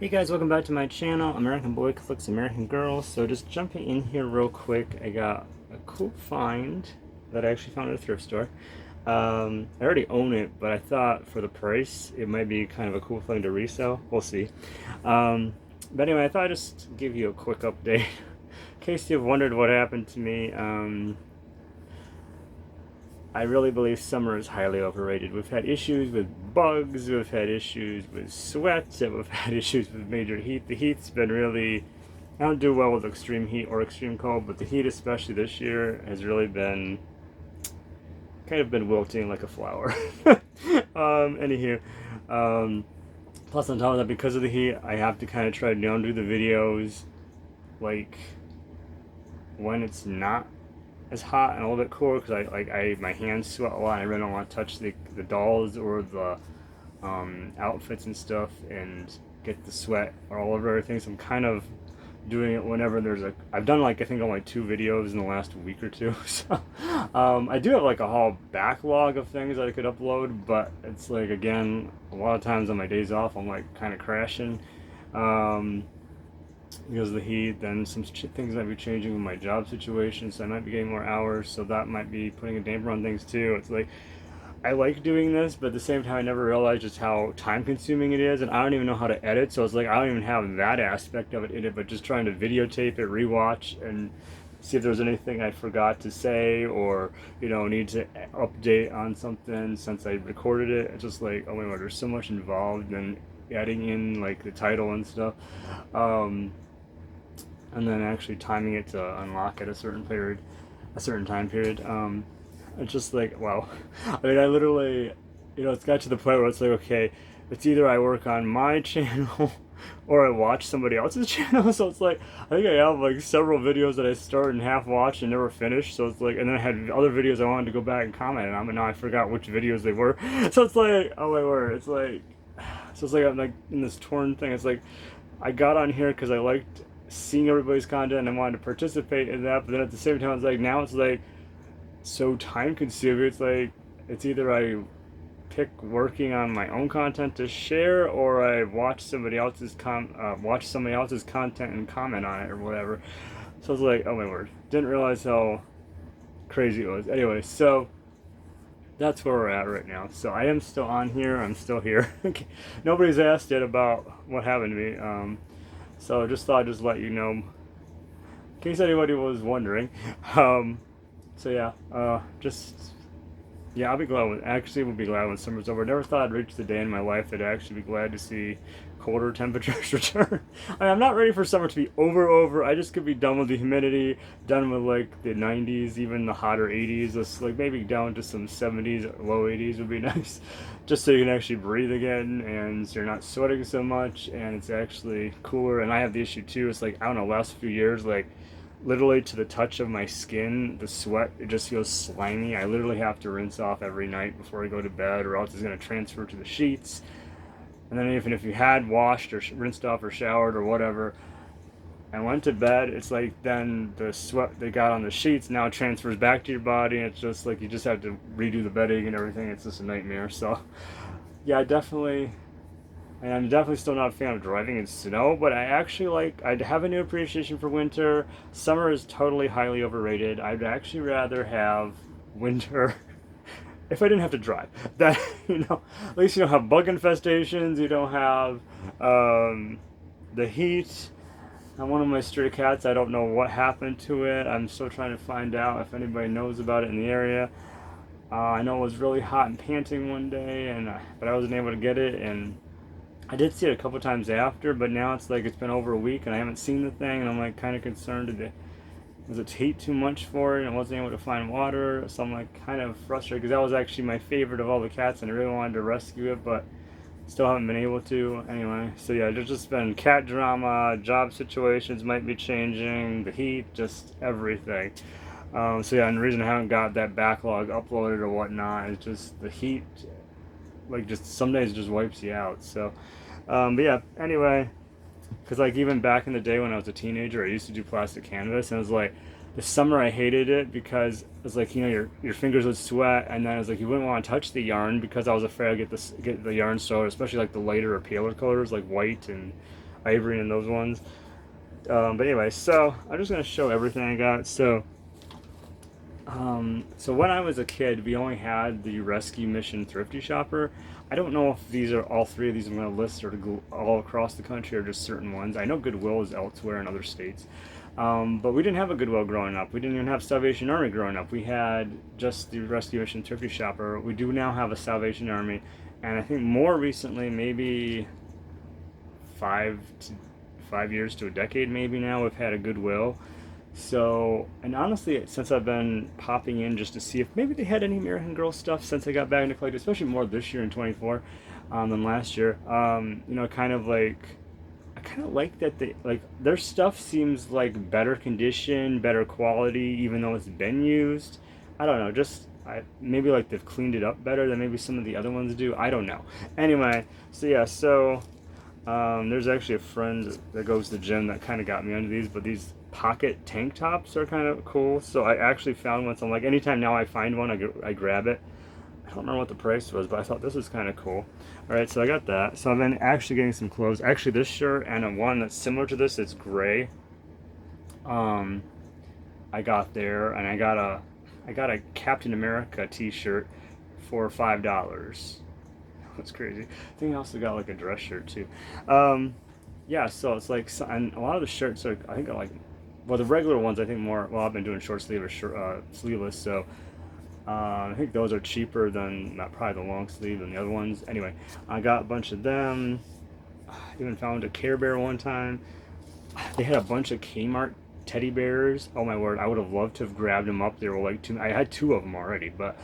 Hey guys, welcome back to my channel, American Boy Collects American Girls. So just jumping in here real quick, I got a cool find that I actually found at a thrift store. I already own it, but I thought for the price, it might be kind of a cool thing to resell. We'll see. But anyway, I thought I'd just give you a quick update in case you've wondered what happened to me. I really believe summer is highly overrated. We've had issues with bugs, we've had issues with sweat, and we've had issues with major heat. The heat's been really, I don't do well with extreme heat or extreme cold, but the heat, especially this year, has really been kind of been wilting like a flower. Anywho, um, plus on top of that, because of the heat, I have to kind of try to do the videos like when it's not as hot and a little bit cooler, because I my hands sweat a lot. I really don't want to touch the dolls or the outfits and stuff and get the sweat all over everything. So I'm kind of doing it whenever there's a. I've done like I think only 2 videos in the last week or two. So I do have like a whole backlog of things that I could upload, but it's like again a lot of times on my days off I'm like kind of crashing. Because of the heat, then some things might be changing with my job situation, so I might be getting more hours, so that might be putting a damper on things too. It's like I like doing this, but at the same time I never realized just how time consuming it is, and I don't even know how to edit, so it's like I don't even have that aspect of it in it, but just trying to videotape it, rewatch, and see if there's anything I forgot to say or need to update on something since I recorded it. It's just like, oh my god, there's so much involved in adding in like the title and stuff. And then actually timing it to unlock at a certain period, a certain time period. It's just like, wow. I mean, I literally, it's got to the point where it's like, okay, it's either I work on my channel or I watch somebody else's channel. So it's like, I think I have like several videos that I started and half watched and never finished. So it's like, and then I had other videos I wanted to go back and comment on, but now I forgot which videos they were. So it's like, oh my word, it's like, so it's like I'm like in this torn thing. It's like, I got on here because I liked seeing everybody's content and I wanted to participate in that, but then at the same time it's like now it's like so time consuming. It's like it's either I pick working on my own content to share or I watch somebody else's content and comment on it or whatever. So it's like, oh my word, didn't realize how crazy it was. Anyway, so that's where we're at right now. So I am still on here. I'm still here. Nobody's asked yet about what happened to me. So just thought I'd just let you know, in case anybody was wondering. So yeah, yeah, I'll be glad when, actually we'll be glad when summer's over. Never thought I'd reach the day in my life that I'd actually be glad to see colder temperatures return. I mean, I'm not ready for summer to be over. I just could be done with the humidity, done with like the 90s, even the hotter 80s. Let's like maybe down to some 70s, low 80s would be nice. Just so you can actually breathe again and so you're not sweating so much and it's actually cooler. And I have the issue too, it's like, I don't know, last few years, like literally to the touch of my skin, the sweat, it just feels slimy. I literally have to rinse off every night before I go to bed or else it's going to transfer to the sheets. And then even if you had washed or rinsed off or showered or whatever and went to bed, it's like then the sweat they got on the sheets now transfers back to your body and it's just like you just have to redo the bedding and everything. It's just a nightmare. So yeah, I'm definitely still not a fan of driving in snow, but I actually I have a new appreciation for winter. Summer is totally highly overrated. I'd actually rather have winter if I didn't have to drive. That, at least you don't have bug infestations, you don't have the heat. And one of my stray cats, I don't know what happened to it. I'm still trying to find out if anybody knows about it in the area. I know it was really hot and panting one day, but I wasn't able to get it, and I did see it a couple times after, but now it's like it's been over a week and I haven't seen the thing, and I'm like kind of concerned. Was it heat too much for it and I wasn't able to find water? So I'm like kind of frustrated because that was actually my favorite of all the cats and I really wanted to rescue it, but still haven't been able to. Anyway, so yeah, there's just been cat drama, job situations might be changing, the heat, just everything. So yeah, and the reason I haven't got that backlog uploaded or whatnot is just the heat. Like just some days it just wipes you out. So but yeah, anyway, because like even back in the day when I was a teenager I used to do plastic canvas, and it was like the summer I hated it because it was like your fingers would sweat, and then it was like you wouldn't want to touch the yarn because I was afraid I'd get the yarn soiled, especially like the lighter or paler colors like white and ivory and those ones. But anyway, so I'm just gonna show everything I got. So when I was a kid, we only had the Rescue Mission Thrifty Shopper. I don't know if these are all three of these I'm going to list or to go all across the country or just certain ones. I know Goodwill is elsewhere in other states. But we didn't have a Goodwill growing up. We didn't even have Salvation Army growing up. We had just the Rescue Mission Thrifty Shopper. We do now have a Salvation Army. And I think more recently, maybe 5 years to a decade maybe now, we've had a Goodwill. So, and honestly, since I've been popping in just to see if maybe they had any American Girl stuff since I got back into collecting, especially more this year in 24 than last year, you know, kind of like, I kind of like that they, like, their stuff seems like better condition, better quality, even though it's been used. I don't know, just, maybe like they've cleaned it up better than maybe some of the other ones do. I don't know. Anyway, so yeah, so there's actually a friend that goes to the gym that kind of got me into these, but these pocket tank tops are kind of cool. So I actually found one, so I'm like, anytime now I find one, I grab it. I don't remember what the price was, but I thought this was kind of cool. All right, so I got that. So I've been actually getting some clothes. Actually, this shirt and a one that's similar to this, it's gray. I got there, and I got a Captain America t-shirt for $5. That's crazy. I think I also got like a dress shirt too. Yeah, so it's like, and a lot of the shirts are, I think, are like, well, the regular ones I think more, well, I've been doing short sleeve or sleeveless, so I think those are cheaper than probably the long sleeve and the other ones. Anyway, I got a bunch of them. I even found a Care Bear one time. They had a bunch of Kmart teddy bears. Oh my word, I would have loved to have grabbed them up. They were like I had 2 of them already, but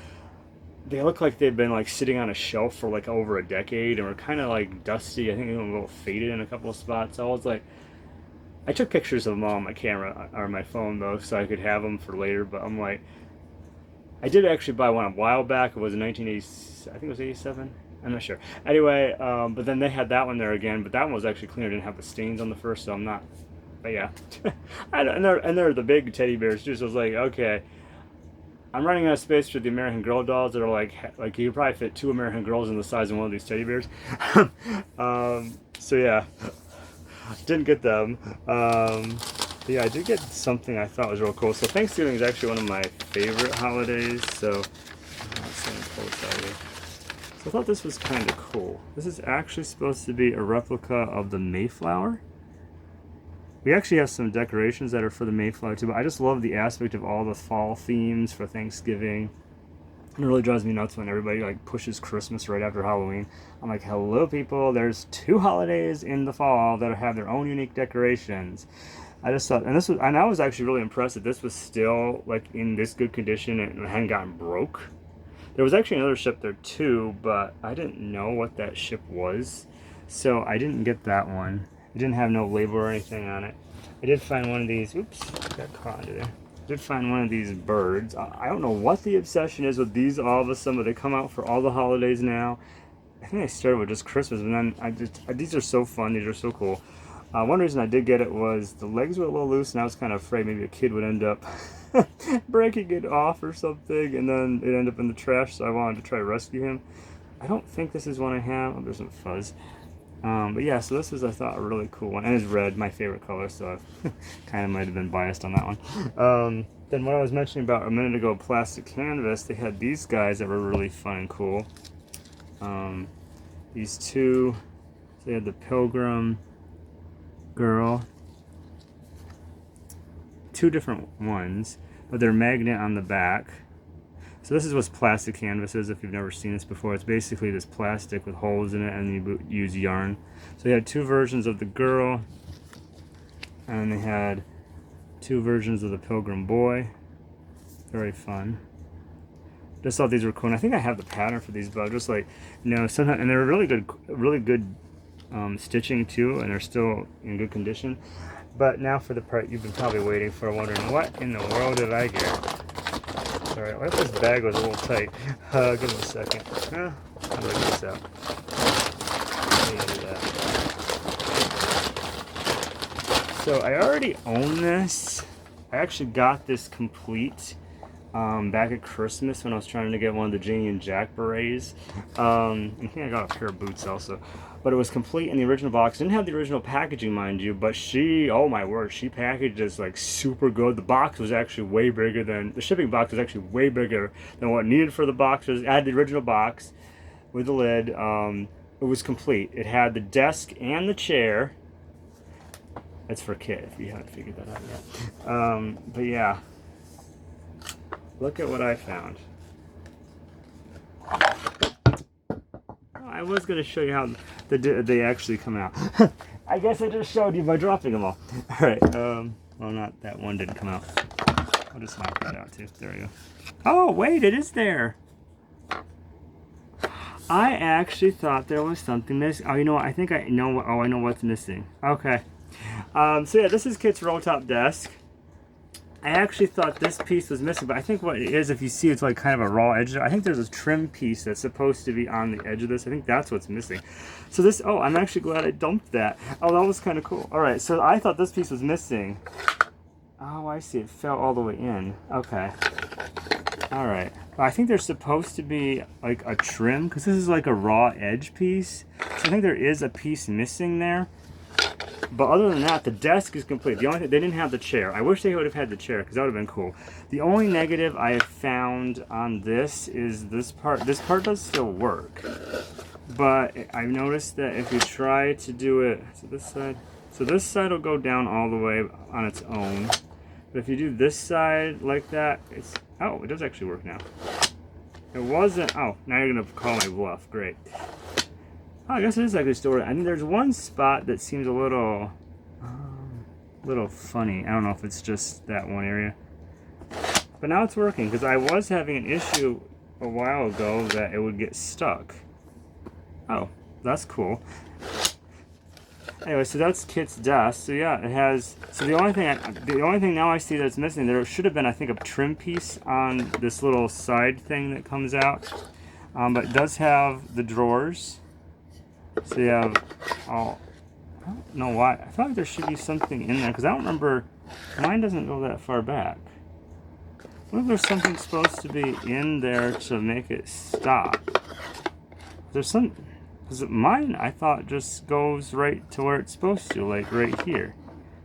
they look like they've been like sitting on a shelf for like over a decade and were kind of like dusty. I think they were a little faded in a couple of spots. So I was like, I took pictures of them all on my camera or my phone though, so I could have them for later. But I'm like, I did actually buy one a while back. It was in 1980, I think it was 87. I'm not sure. Anyway, but then they had that one there again, but that one was actually cleaner. Didn't have the stains on the first, so I'm not. But yeah, and they're the big teddy bears too. So I was like, okay, I'm running out of space for the American Girl dolls that are like you could probably fit 2 American Girls in the size of one of these teddy bears. So yeah, didn't get them. Yeah, I did get something I thought was real cool. So Thanksgiving is actually one of my favorite holidays. So I thought this was kind of cool. This is actually supposed to be a replica of the Mayflower. We actually have some decorations that are for the Mayflower too, but I just love the aspect of all the fall themes for Thanksgiving. It really drives me nuts when everybody like pushes Christmas right after Halloween. I'm like, hello people, there's 2 holidays in the fall that have their own unique decorations. I just thought, and I was actually really impressed that this was still like in this good condition and it hadn't gotten broke. There was actually another ship there too, but I didn't know what that ship was, so I didn't get that one. It didn't have no label or anything on it. I did find one of these, oops, got caught under there. I did find one of these birds. I don't know what the obsession is with these all of a sudden, but they come out for all the holidays now. I think I started with just Christmas, and then these are so fun, these are so cool. One reason I did get it was the legs were a little loose, and I was kind of afraid maybe a kid would end up breaking it off or something, and then it ended up in the trash, so I wanted to try to rescue him. I don't think this is one I have. Oh, there's some fuzz. But yeah, so this is, I thought, a really cool one. And it's red, my favorite color, so I kind of might have been biased on that one. Then what I was mentioning about a minute ago, plastic canvas, they had these guys that were really fun and cool. These 2, so they had the Pilgrim Girl. 2 different ones, but they're magnet on the back. So this is what plastic canvas is, if you've never seen this before. It's basically this plastic with holes in it, and you use yarn. So they had 2 versions of the girl, and they had 2 versions of the Pilgrim boy. Very fun. Just thought these were cool, and I think I have the pattern for these, but I'm just like, you know, sometimes, and they're really good stitching too, and they're still in good condition. But now for the part you've been probably waiting for, wondering what in the world did I get? Alright, what if this bag was a little tight? Give me a second. How do I get this out? Let me do that. So I already own this. I actually got this complete back at Christmas when I was trying to get one of the Janie and Jack berets. I think I got a pair of boots also. but it was complete in the original box. Didn't have the original packaging, mind you, but she, oh my word, she packaged this like super good. The box was actually way bigger than, the shipping box was actually way bigger than what needed for the box. It had the original box with the lid. It was complete. It had the desk and the chair. It's for Kit, if you haven't figured that out yet. But yeah, look at what I found. I was going to show you how they actually come out. I guess I just showed you by dropping them all. Alright, well, not that one didn't come out. I'll just knock that out too. There we go. Oh, wait, it is there. I actually thought there was something missing. Oh, you know what? I think I know. Oh, I know what's missing. Okay. So yeah, this is Kit's roll top desk. I actually thought this piece was missing, but I think what it is, if you see, it's like kind of a raw edge. I think there's a trim piece that's supposed to be on the edge of this. I think that's what's missing. So this, oh, I'm actually glad I dumped that. Oh, that was kind of cool. All right, so I thought this piece was missing. Oh, I see. It fell all the way in. Okay. All right. Well, I think there's supposed to be like a trim, because this is like a raw edge piece. So I think there is a piece missing there. But other than that, the desk is complete. The only thing, they didn't have the chair. I wish they would have had the chair, because that would have been cool. The only negative I have found on this is this part. This part does still work, but I've noticed that if you try to do it, so this side will go down all the way on its own. But if you do this side like that, it's, oh, it does actually work now. It wasn't, oh, now you're gonna call my bluff. Great. Oh, I guess it is actually still. I mean, there's one spot that seems a little funny. I don't know if it's just that one area, but now it's working, because I was having an issue a while ago that it would get stuck. Oh, that's cool. Anyway, so that's Kit's desk. So yeah, it has. So the only thing now I see that's missing, there should have been, I think, a trim piece on this little side thing that comes out, but it does have the drawers. So you have, oh, I don't know why. I feel like there should be something in there, because I don't remember, mine doesn't go that far back. What if there's something supposed to be in there to make it stop? There's some, because mine I thought just goes right to where it's supposed to, like right here.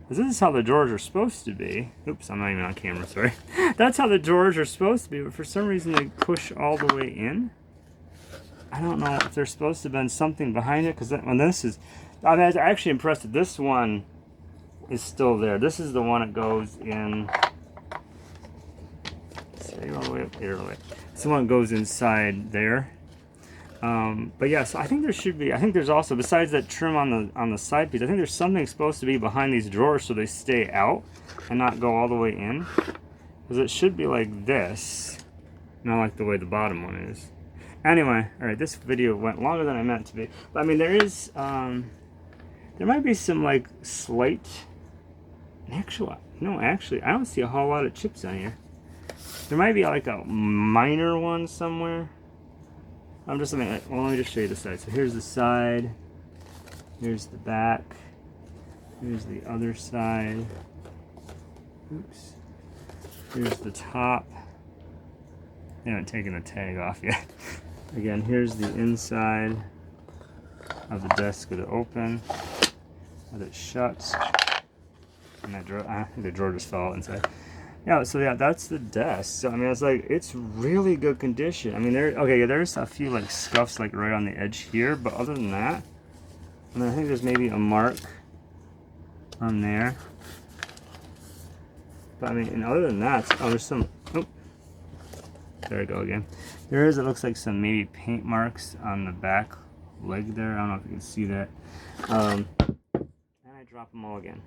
Because this is how the drawers are supposed to be. Oops, I'm not even on camera, sorry. That's how the drawers are supposed to be, but for some reason they push all the way in. I don't know if there's supposed to have been something behind it, because when this is, I was actually impressed that this one is still there. This is the one that goes in, say all the way up here. This one that goes inside there. But yeah, so I think there should be, I think there's also, besides that trim on the side piece, I think there's something supposed to be behind these drawers so they stay out and not go all the way in. Because it should be like this, not like the way the bottom one is. Anyway, alright, this video went longer than I meant to be. But I mean, there is, there might be some like slight, actually, no, actually, I don't see a whole lot of chips on here. There might be like a minor one somewhere. I'm just looking at, well, let me just show you the side. So here's the side, here's the back, here's the other side, oops, here's the top. I haven't taken the tag off yet. Again, here's the inside of the desk with it open, with it shut, and that drawer, I think the drawer just fell inside. Yeah, so yeah, that's the desk. So I mean, it's like, it's really good condition. I mean, there's a few like scuffs like right on the edge here, but other than that, and I think there's maybe a mark on there. But I mean, and other than that, oh, there's some, oh, there we go again. There is, it looks like some maybe paint marks on the back leg there. I don't know if you can see that. And I drop them all again.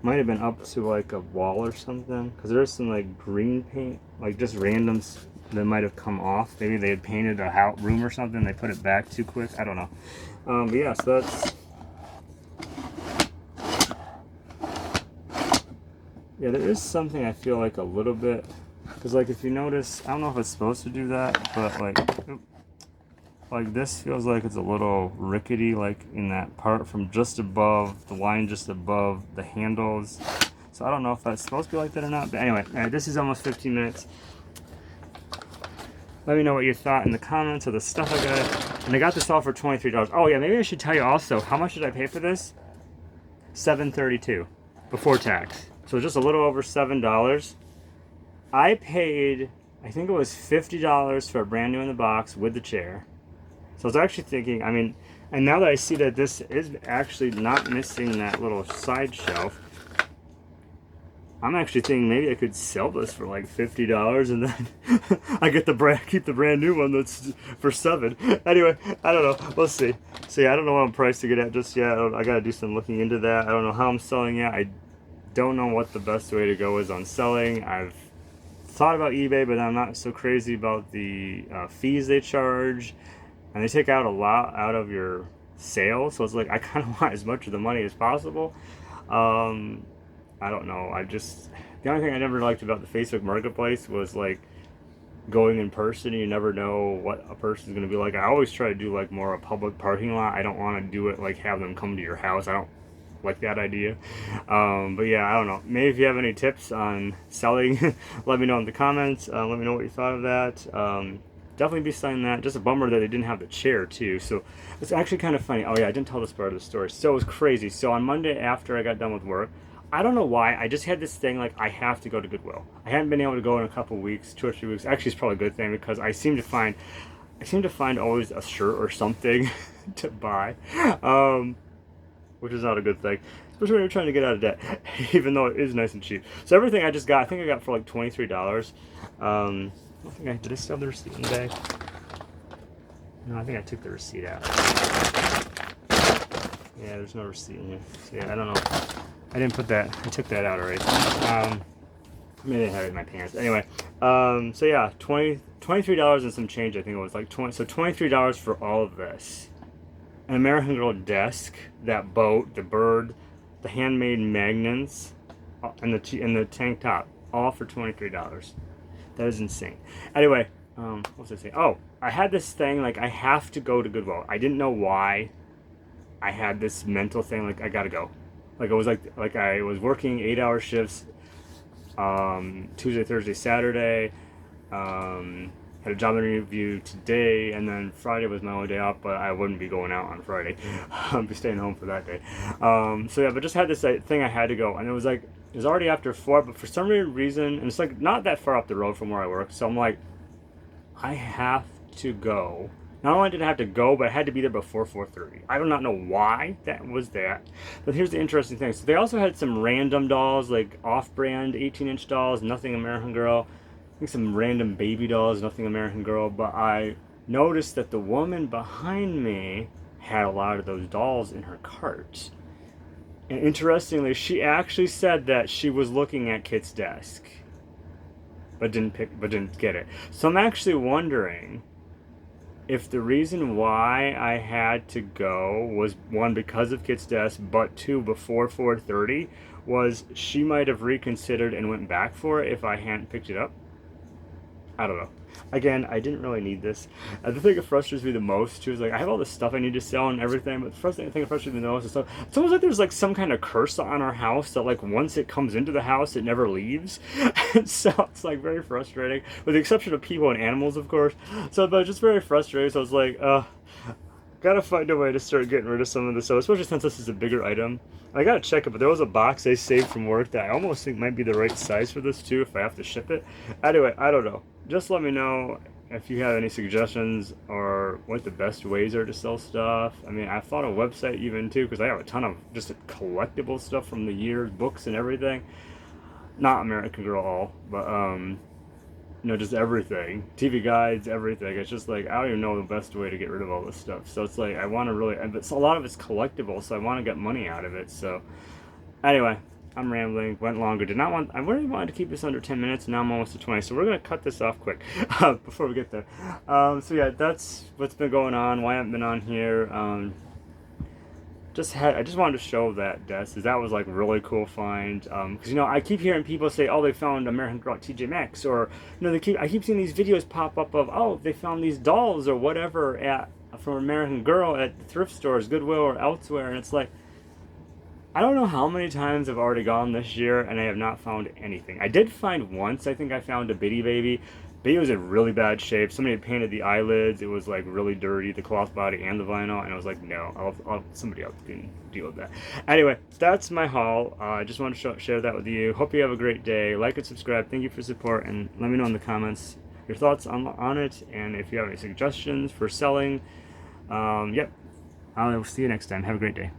Might have been up to like a wall or something, because there's some like green paint, like just randoms that might have come off. Maybe they had painted a room or something, they put it back too quick, I don't know. But yeah, so that's, yeah, there is something I feel like a little bit, because like if you notice, I don't know if it's supposed to do that, but like this feels like it's a little rickety, like in that part from just above, the line just above the handles. So I don't know if that's supposed to be like that or not, but anyway, this is almost 15 minutes. Let me know what you thought in the comments of the stuff I got And I got this all for $23. Oh yeah, maybe I should tell you also, how much did I pay for this? $7.32 before tax. So just a little over $7. I paid, I think it was $50 for a brand new in the box with the chair. So I was actually thinking, I mean, and now that I see that this is actually not missing that little side shelf, I'm actually thinking maybe I could sell this for like $50 and then I get keep the brand new one that's for $7. Anyway, I don't know. We'll see. So yeah, I don't know what I'm priced to get at just yet. I gotta do some looking into that. I don't know how I'm selling yet. I don't know what the best way to go is on selling. I've thought about eBay, but I'm not so crazy about the fees they charge, and they take out a lot out of your sale. So it's like I kind of want as much of the money as possible. I don't know. The only thing I never liked about the Facebook Marketplace was like going in person. You never know what a person's going to be like. I always try to do like more a public parking lot. I don't want to do it like have them come to your house. I don't like that idea. But yeah, I don't know. Maybe if you have any tips on selling, let me know in the comments. Let me know what you thought of that. Definitely be selling that. Just a bummer that they didn't have the chair too. So it's actually kind of funny. Oh yeah, I didn't tell this part of the story. So it was crazy. So on Monday after I got done with work, I don't know why, I just had this thing like I have to go to Goodwill. I hadn't been able to go in a couple weeks, 2 or 3 weeks. Actually, it's probably a good thing because I seem to find always a shirt or something to buy, which is not a good thing, especially when you're trying to get out of debt, even though it is nice and cheap. So everything I just got, I think I got for like $23. Did I still have the receipt in the bag? No, I think I took the receipt out. Yeah, there's no receipt in here. So yeah, I don't know. I didn't put that. I took that out already. Maybe I had it in my pants. Anyway, so yeah, $23 and some change. I think it was like $23 for all of this. An American Girl desk, that boat, the bird, the handmade magnets, and the tank top, all for $23. That is insane. Anyway, what was I saying? Oh, I had this thing like I have to go to Goodwill. I didn't know why. I had this mental thing like I gotta go. Like it was like I was working 8-hour shifts, Tuesday, Thursday, Saturday. Had a job interview today, and then Friday was my only day off, but I wouldn't be going out on Friday. I'd be staying home for that day. So yeah, but just had this thing I had to go, and it was already after 4, but for some reason, and it's like not that far up the road from where I work, so I'm like, I have to go. Not only did I have to go, but I had to be there before 4:30. I do not know why that was that. But here's the interesting thing. So they also had some random dolls, like off-brand 18-inch dolls, nothing American Girl. I think some random baby dolls, nothing American Girl. But I noticed that the woman behind me had a lot of those dolls in her cart. And interestingly, she actually said that she was looking at Kit's desk, but didn't get it. So I'm actually wondering if the reason why I had to go was, 1, because of Kit's desk, but 2, before 4:30, was she might have reconsidered and went back for it if I hadn't picked it up. I don't know. Again, I didn't really need this. The thing that frustrates me the most too is like I have all this stuff I need to sell and everything, but the first thing that frustrates me the most is stuff. It's almost like there's like some kind of curse on our house that like once it comes into the house, it never leaves. And so it's like very frustrating, with the exception of people and animals, of course. So, but just very frustrating. So I was like, gotta find a way to start getting rid of some of this stuff, especially since this is a bigger item. I gotta check it, but there was a box I saved from work that I almost think might be the right size for this too if I have to ship it. Anyway, I don't know. Just let me know if you have any suggestions or what the best ways are to sell stuff. I mean, I thought a website even too, because I have a ton of just collectible stuff from the years, books and everything. Not American Girl all, but just everything, TV guides, everything. It's just like I don't even know the best way to get rid of all this stuff. So it's like I want to really, but a lot of it's collectible, so I want to get money out of it. So anyway, I'm rambling. Went longer. I really wanted to keep this under 10 minutes. Now I'm almost at 20, so we're gonna cut this off quick before we get there. So yeah, that's what's been going on. Why I haven't been on here. I just wanted to show that desk, because that was like really cool find. Because I keep hearing people say, oh, they found American Girl at TJ Maxx, or I keep seeing these videos pop up of, oh, they found these dolls or whatever from American Girl at thrift stores, Goodwill or elsewhere, and it's like, I don't know how many times I've already gone this year and I have not found anything. I did find once, I think I found a Bitty Baby, But it was in really bad shape. Somebody had painted the eyelids. It was like really dirty, the cloth body and the vinyl. And I was like, no, somebody else can deal with that. Anyway, that's my haul. I just want to share that with you. Hope you have a great day. Like and subscribe. Thank you for support. And let me know in the comments your thoughts on it. And if you have any suggestions for selling. Yep. I'll see you next time. Have a great day.